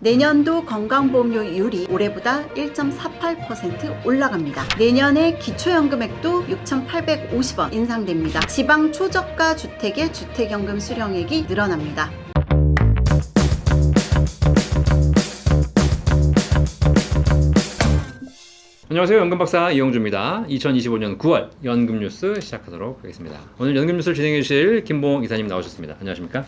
내년도 건강보험료율이 올해보다 1.48% 올라갑니다. 내년에 기초연금액도 6,850원 인상됩니다. 지방 초저가 주택의 주택연금 수령액이 늘어납니다. 안녕하세요. 연금박사 이영주입니다. 2025년 9월 연금뉴스 시작하도록 하겠습니다. 오늘 연금뉴스를 진행해 주실 김봉 이사님 나오셨습니다. 안녕하십니까?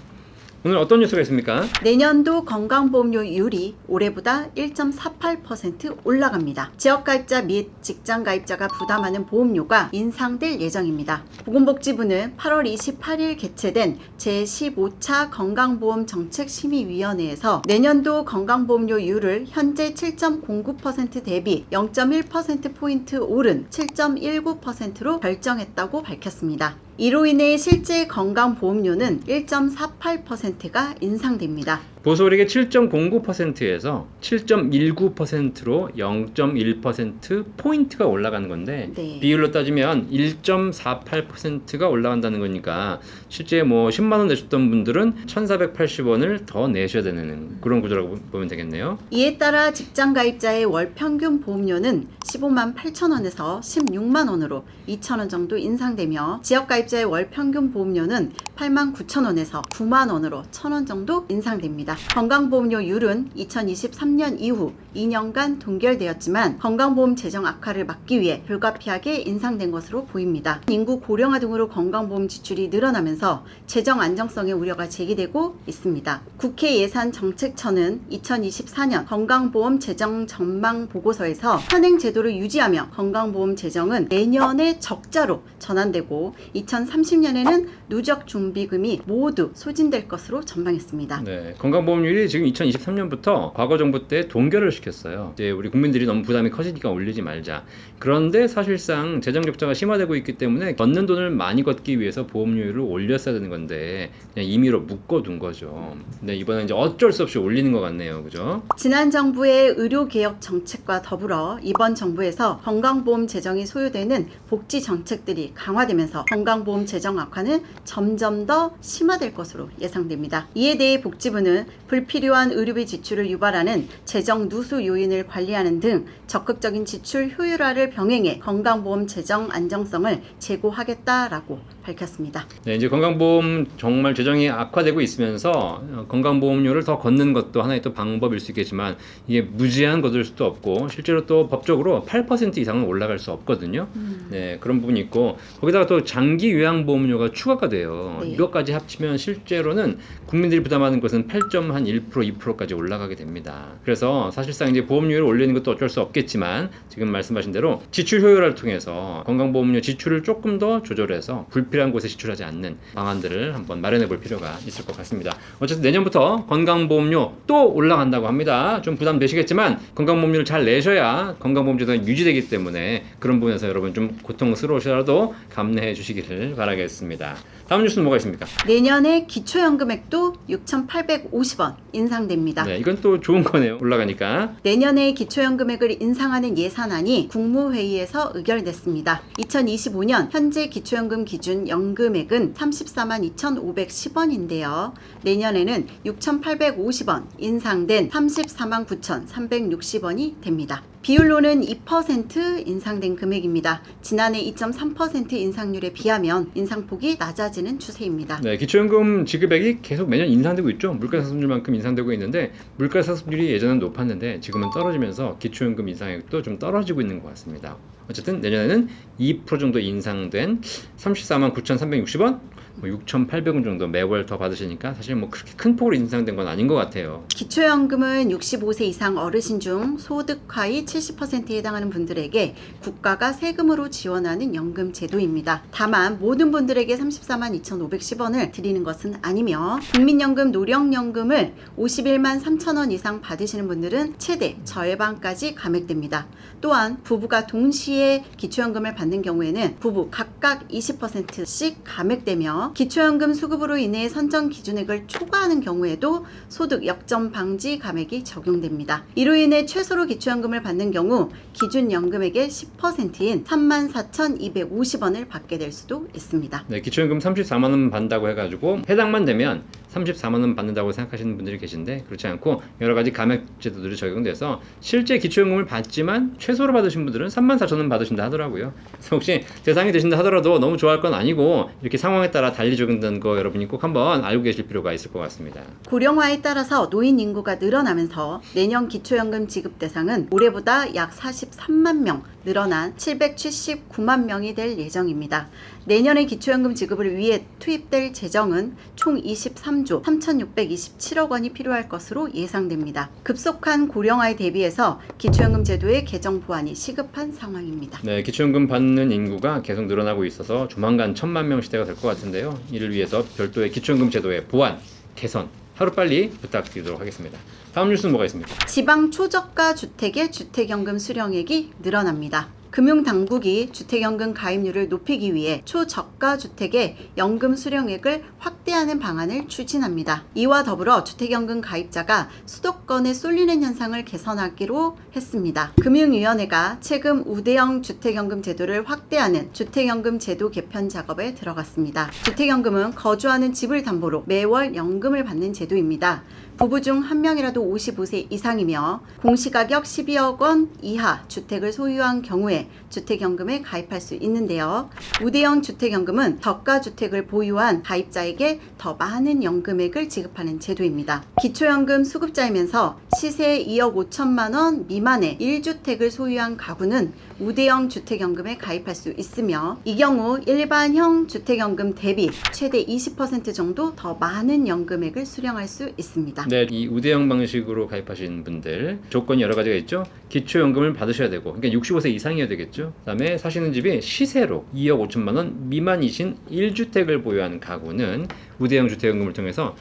오늘 어떤 뉴스가 있습니까? 내년도 건강보험료율이 올해보다 1.48% 올라갑니다. 지역가입자 및 직장가입자가 부담하는 보험료가 인상될 예정입니다. 보건복지부는 8월 28일 개최된 제15차 건강보험정책심의위원회에서 내년도 건강보험료율을 현재 7.09% 대비 0.1%포인트 오른 7.19%로 결정했다고 밝혔습니다. 이로 인해 실제 건강보험료는 1.48%가 인상됩니다. 보수월액의 7.09%에서 7.19%로 0.1%포인트가 올라가는 건데 네. 비율로 따지면 1.48%가 올라간다는 거니까 실제 뭐 10만원 내셨던 분들은 1,480원을 더 내셔야 되는 그런 구조라고 보면 되겠네요. 이에 따라 직장가입자의 월 평균 보험료는 15만 8천 원에서 16만 원으로 2천 원 정도 인상되며 지역가입자의 월 평균 보험료는 8만 9천 원에서 9만 원으로 1천 원 정도 인상됩니다. 건강보험료율은 2023년 이후 2년간 동결되었지만 건강보험 재정 악화를 막기 위해 불가피하게 인상된 것으로 보입니다. 인구 고령화 등으로 건강보험 지출이 늘어나면서 재정 안정성의 우려가 제기되고 있습니다. 국회 예산정책처는 2024년 건강보험 재정 전망 보고서에서 현행 제도를 유지하며 건강보험 재정은 내년에 적자로 전환되고 2030년에는 누적 준비금이 모두 소진될 것으로 전망했습니다. 네, 건강보험료율이 지금 2023년부터 과거 정부 때 동결을 시켰어요. 이제 우리 국민들이 너무 부담이 커지니까 올리지 말자. 그런데 사실상 재정 적자가 심화되고 있기 때문에 걷는 돈을 많이 걷기 위해서 보험료율을 올렸어야 되는 건데 그냥 임의로 묶어둔 거죠. 근데 이번에 이제 어쩔 수 없이 올리는 것 같네요, 그죠? 지난 정부의 의료개혁 정책과 더불어 이번 정부에서 건강보험 재정이 소요되는 복지 정책들이 강화되면서 건강보험 재정 악화는 점점 더 심화될 것으로 예상됩니다. 이에 대해 복지부는 불필요한 의료비 지출을 유발하는 재정 누수 요인을 관리하는 등 적극적인 지출 효율화를 병행해 건강보험 재정 안정성을 제고하겠다라고 밝혔습니다. 네, 이제 건강보험 정말 재정이 악화되고 있으면서 건강보험료를 더 걷는 것도 하나의 또 방법일 수 있겠지만 이게 무제한 걷을 수도 없고 실제로 또 법적으로 8% 이상은 올라갈 수 없거든요. 네, 그런 부분이 있고 거기다가 또 장기 요양보험료가 추가가 돼요. 네. 이것까지 합치면 실제로는 국민들이 부담하는 것은 8.1%, 2%까지 올라가게 됩니다. 그래서 사실상 이제 보험료를 올리는 것도 어쩔 수 없겠지만 지금 말씀하신 대로 지출 효율화를 통해서 건강보험료 지출을 조금 더 조절해서 불필요한 곳에 지출하지 않는 방안들을 한번 마련해 볼 필요가 있을 것 같습니다. 어쨌든 내년부터 건강보험료 또 올라간다고 합니다. 좀 부담되시겠지만 건강보험료를 잘 내셔야 건강보험제도가 유지되기 때문에 그런 부분에서 여러분 좀 고통스러우시더라도 감내해 주시기를 바라겠습니다. 다음 뉴스는 뭐가 있습니까? 내년에 기초연금액도 6,850원 인상됩니다. 네, 이건 또 좋은 거네요. 올라가니까. 내년에 기초연금액을 인상하는 예산안이 국무회의에서 의결됐습니다. 2025년 현재 기초연금 기준 연금액은 34만 2,510원인데요. 내년에는 6,850원 인상된 34만 9,360원이 됩니다. 비율로는 2% 인상된 금액입니다. 지난해 2.3% 인상률에 비하면 인상폭이 낮아지는 추세입니다. 네, 기초연금 지급액이 계속 매년 인상되고 있죠. 물가상승률만큼 인상되고 있는데 물가상승률이 예전엔 높았는데 지금은 떨어지면서 기초연금 인상액도 좀 떨어지고 있는 것 같습니다. 어쨌든 내년에는 2% 정도 인상된 34만 9,360원, 6,800원 정도 매월 더 받으시니까 사실 뭐 그렇게 큰 폭으로 인상된 건 아닌 것 같아요. 기초연금은 65세 이상 어르신 중 소득 하위 70%에 해당하는 분들에게 국가가 세금으로 지원하는 연금 제도입니다. 다만 모든 분들에게 34만 2,510원을 드리는 것은 아니며 국민연금, 노령연금을 51만 3천원 이상 받으시는 분들은 최대 절반까지 감액됩니다. 또한 부부가 동시에 기초연금을 받는 경우에는 부부 각각 20%씩 감액되며 기초연금 수급으로 인해 선정 기준액을 초과하는 경우에도 소득 역전 방지 감액이 적용됩니다. 이로 인해 최소로 기초연금을 받는 경우 기준연금액의 10%인 34,250원을 받게 될 수도 있습니다. 네, 기초연금 34만 원 받는다고 해가지고 해당만 되면 34만 원 받는다고 생각하시는 분들이 계신데 그렇지 않고 여러 가지 감액 제도들이 적용돼서 실제 기초연금을 받지만 최소로 받으신 분들은 34,000원 받으신다 하더라고요. 그래서 혹시 대상이 되신다 하더라도 너무 좋아할 건 아니고 이렇게 상황에 따라 달리 적용되는 거 여러분이 꼭 한번 알고 계실 필요가 있을 것 같습니다. 고령화에 따라서 노인 인구가 늘어나면서 내년 기초연금 지급 대상은 올해보다 약 43만 명 늘어난 779만 명이 될 예정입니다. 내년의 기초연금 지급을 위해 투입될 재정은 총 23조 3,627억 원이 필요할 것으로 예상됩니다. 급속한 고령화에 대비해서 기초연금 제도의 개정 보완이 시급한 상황입니다. 네, 기초연금 받는 인구가 계속 늘어나고 있어서 조만간 1,000만 명 시대가 될 것 같은데요. 이를 위해서 별도의 기초연금 제도의 보완, 개선 하루빨리 부탁드리도록 하겠습니다. 다음 뉴스는 뭐가 있습니까? 지방 초저가 주택의 주택연금 수령액이 늘어납니다. 금융당국이 주택연금 가입률을 높이기 위해 초저가 주택의 연금 수령액을 확대하는 방안을 추진합니다. 이와 더불어 주택연금 가입자가 수도권에 쏠리는 현상을 개선하기로 했습니다. 금융위원회가 최근 우대형 주택연금 제도를 확대하는 주택연금 제도 개편 작업에 들어갔습니다. 주택연금은 거주하는 집을 담보로 매월 연금을 받는 제도입니다. 부부 중 한 명이라도 55세 이상이며 공시가격 12억 원 이하 주택을 소유한 경우에 주택연금에 가입할 수 있는데요. 우대형 주택연금은 저가 주택을 보유한 가입자에게 더 많은 연금액을 지급하는 제도입니다. 기초연금 수급자이면서 시세 2억 5천만 원 미만의 1주택을 소유한 가구는 우대형 주택연금에 가입할 수 있으며 이 경우 일반형 주택연금 대비 최대 20% 정도 더 많은 연금액을 수령할 수 있습니다. 네, 이 우대형 방식으로 가입하신 분들 조건이 여러 가지가 있죠. 기초연금을 받으셔야 되고, 그러니까 65세 이상이어야 되겠죠. 그다음에 사시는 집이 시세로 2억 5천만 원 미만이신 1주택을 보유한 가구는 우대형 주택연금을 통해서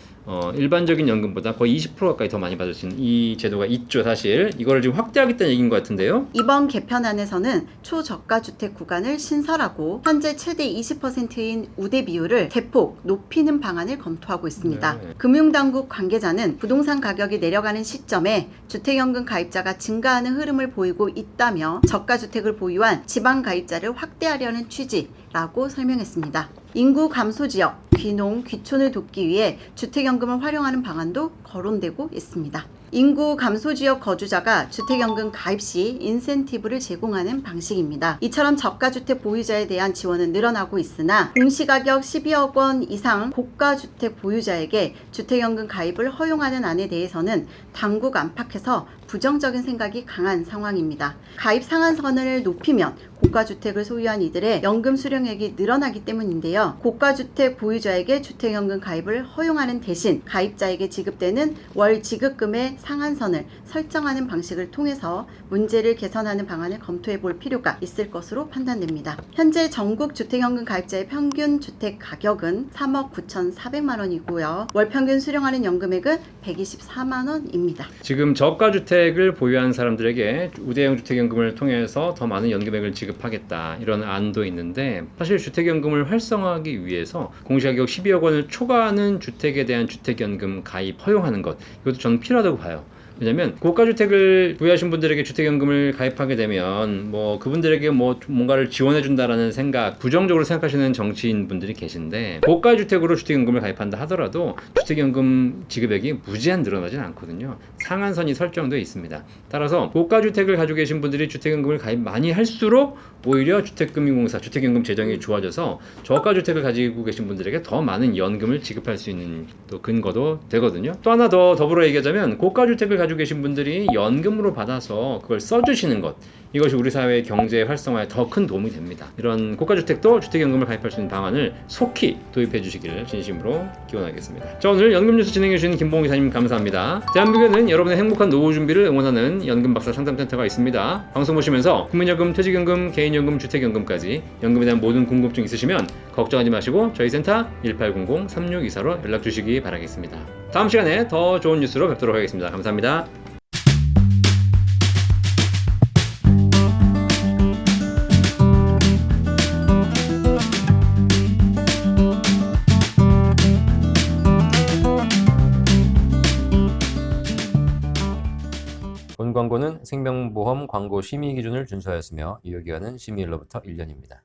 일반적인 연금보다 거의 20% 가까이 더 많이 받을 수 있는 이 제도가 있죠. 사실 이거를 지금 확대하겠다는 얘기인 것 같은데요. 이번 개편안에서는 초저가 주택 구간을 신설하고 현재 최대 20%인 우대 비율을 대폭 높이는 방안을 검토하고 있습니다. 네. 금융당국 관계자는 부동산 가격이 내려가는 시점에 주택연금 가입자가 증가하는 흐름을 보이고 있다며 저가 주택을 보유한 지방 가입자를 확대하려는 취지라고 설명했습니다. 인구 감소 지역, 귀농, 귀촌을 돕기 위해 주택연금을 활용하는 방안도 거론되고 있습니다. 인구 감소 지역 거주자가 주택연금 가입 시 인센티브를 제공하는 방식입니다. 이처럼 저가주택 보유자에 대한 지원은 늘어나고 있으나 공시가격 12억 원 이상 고가주택 보유자에게 주택연금 가입을 허용하는 안에 대해서는 당국 안팎에서 부정적인 생각이 강한 상황입니다. 가입 상한선을 높이면 고가주택을 소유한 이들의 연금 수령액이 늘어나기 때문인데요. 고가주택 보유자에게 주택연금 가입을 허용하는 대신 가입자에게 지급되는 월 지급금의 상한선을 설정하는 방식을 통해서 문제를 개선하는 방안을 검토해 볼 필요가 있을 것으로 판단됩니다. 현재 전국 주택연금 가입자의 평균 주택 가격은 3억 9,400만 원이고요. 월 평균 수령하는 연금액은 124만 원입니다. 지금 저가주택을 보유한 사람들에게 우대형 주택연금을 통해서 더 많은 연금액을 지급하겠다 이런 안도 있는데 사실 주택연금을 활성화하기 위해서 공시가격 12억 원을 초과하는 주택에 대한 주택연금 가입 허용하는 것 이것도 저는 필요하다고 봐요. 왜냐면 고가주택을 보유하신 분들에게 주택연금을 가입하게 되면 뭐 그분들에게 뭐 뭔가를 지원해 준다라는 생각, 부정적으로 생각하시는 정치인 분들이 계신데 고가주택으로 주택연금을 가입한다 하더라도 주택연금 지급액이 무제한 늘어나지는 않거든요. 상한선이 설정되어 있습니다. 따라서 고가주택을 가지고 계신 분들이 주택연금을 가입 많이 할수록 오히려 주택금융공사, 주택연금 재정이 좋아져서 저가주택을 가지고 계신 분들에게 더 많은 연금을 지급할 수 있는 또 근거도 되거든요. 또 하나 더 더불어 얘기하자면 고가주택을 가지고 계신 분들이 연금으로 받아서 그걸 써주시는 것 이것이 우리 사회의 경제 활성화에 더 큰 도움이 됩니다. 이런 고가주택도 주택연금을 가입할 수 있는 방안을 속히 도입해 주시기를 진심으로 기원하겠습니다. 자, 오늘 연금뉴스 진행해 주신 김봉 기사님 감사합니다. 대한민국에는 여러분의 행복한 노후 준비를 응원하는 연금박사 상담센터가 있습니다. 방송 보시면서 국민연금, 퇴직연금, 개인연금, 주택연금까지 연금에 대한 모든 궁금증 있으시면 걱정하지 마시고 저희 센터 1800-3624로 연락 주시기 바라겠습니다. 다음 시간에 더 좋은 뉴스로 뵙도록 하겠습니다. 감사합니다. 본 광고는 생명보험 광고 심의 기준을 준수하였으며 유효기간은 심의일로부터 1년입니다.